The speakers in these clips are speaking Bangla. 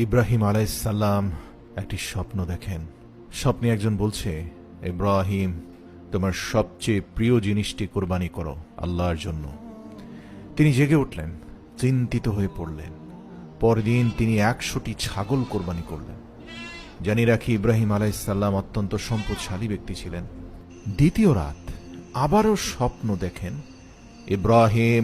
ইব্রাহিম আলাইহিসসালাম একটি স্বপ্ন দেখেন। স্বপ্নে একজন বলছে, ইব্রাহিম, তোমার সবচেয়ে প্রিয় জিনিসটি কোরবানি করো আল্লাহর জন্য। তিনি জেগে উঠলেন, চিন্তিত হয়ে পড়লেন। পরদিন তিনি ১০০টি ছাগল কোরবানি করলেন। জানি রাখি, ইব্রাহিম আলাইহিসসালাম অত্যন্ত সম্পদশালী ব্যক্তি ছিলেন। দ্বিতীয় রাত আবারও স্বপ্ন দেখেন, ইব্রাহিম,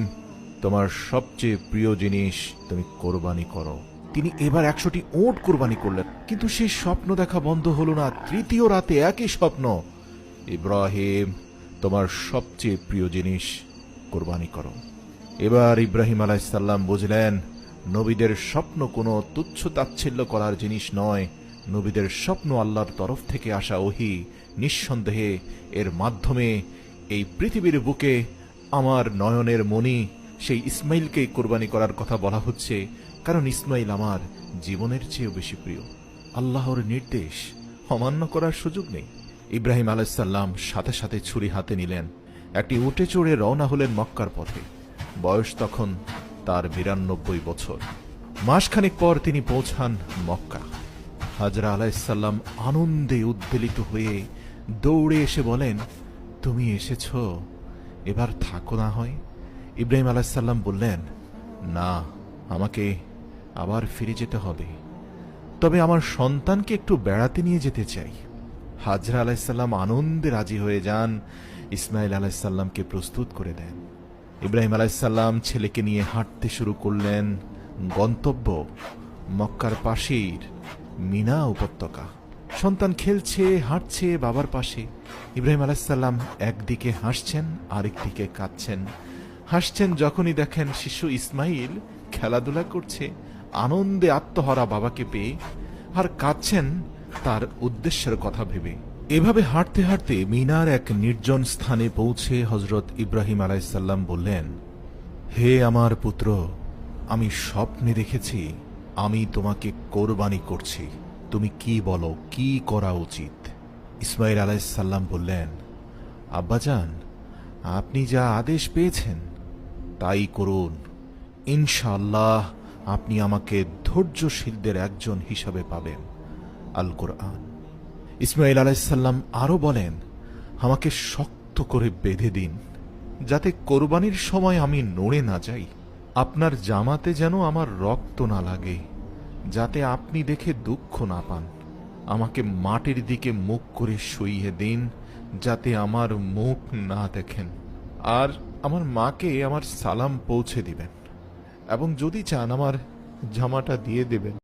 তোমার সবচেয়ে প্রিয় জিনিস তুমি কোরবানি করো। তিনি এবার ১০০টি ওট কোরবানি করলেন, কিন্তু সেই স্বপ্ন দেখা বন্ধ হলো না। তৃতীয় রাতে একই স্বপ্ন, ইব্রাহিম, তোমার সবচেয়ে প্রিয় জিনিস কোরবানি করো। এবার ইব্রাহিম আলাইহিসসালাম বুঝলেন, নবীদের স্বপ্ন কোনো তুচ্ছ তাচ্ছিল্য করার জিনিস নয়। নবীদের স্বপ্ন আল্লাহর তরফ থেকে আসা ওহী। নিঃসন্দেহে এর মাধ্যমে এই পৃথিবীর বুকে আমার নয়নের মণি সেই ইসমাইলকেই কোরবানি করার কথা বলা হচ্ছে, কারণ ইসমাইল আমার জীবনের চেয়েও বেশি প্রিয়। আল্লাহর নির্দেশ অমান্য করার সুযোগ নেই। ইব্রাহিম আলাইহিসসালাম সাথে সাথে ছুরি হাতে নিলেন, একটি উটে চড়ে রওনা হলেন মক্কার পথে। বয়স তখন তার ৯২ বছর। মাসখানেক পর তিনি পৌঁছান মক্কা। হাজরা আলাইহিসসালাম আনন্দে উদ্বেলিত হয়ে দৌড়ে এসে বলেন, তুমি এসেছ, এবার থাকো না হয়। ইব্রাহিম আলাইহিসসালাম বললেন, না, আমাকে আবার ফিরে যেতে হবে, তবে আমার সন্তানকে একটু বেড়াতে নিয়ে যেতে চাই। হাজরা আলাইহিসসালাম আনন্দে রাজি হয়ে যান, ইসমাইল আলাইহিসসালামকে প্রস্তুত করে দেন। ইব্রাহিম আলাইহিসসালাম ছেলেকে নিয়ে হাঁটতে শুরু করলেন। গন্তব্য মক্কার পাশের মিনা উপত্যকা। সন্তান খেলছে, হাঁটছে বাবার পাশে। ইব্রাহিম আলাইহিসসালাম একদিকে হাসছেন, আরেকদিকে কাঁদছেন। হাসছেন যখনই দেখেন শিশু ইসমাইল খেলাধুলা করছে আনন্দে আত্মহারা বাবাকে পেয়ে, আর কাঁদছেন তার উদ্দেশ্যের কথা ভেবে। এভাবে হাঁটতে হাঁটতে মিনার এক নির্জন স্থানে পৌঁছে হযরত ইব্রাহিম আলাইহিসসালাম বললেন, হে আমার পুত্র, আমি স্বপ্নে দেখেছি আমি তোমাকে কোরবানি করছি। তুমি কি বলো, কি করা উচিত? ইসমাইল আলাইহিসসালাম বললেন, আব্বাজান, আপনি যা আদেশ পেয়েছেন তাই করুন। ইনশাআল্লাহ আপনি আমাকে ধৈর্যশীলদের একজন হিসাবে পাবেন। আল কোরআন। ইসমাইল আলাইহিসসালাম আরো বলেন, আমাকে শক্ত করে বেঁধে দিন, যাতে কোরবানির সময় আমি নড়ে না যাই। আপনার জামাতে যেন আমার রক্ত না লাগে, যাতে আপনি দেখে দুঃখ না পান। আমাকে মাটির দিকে মুখ করে শুইয়ে দিন, যাতে আমার মুখ না দেখেন। আর আমার মাকে আমার সালাম পৌঁছে দিবেন, এবং যদি চান আমার জামাটা দিয়ে দেবেন।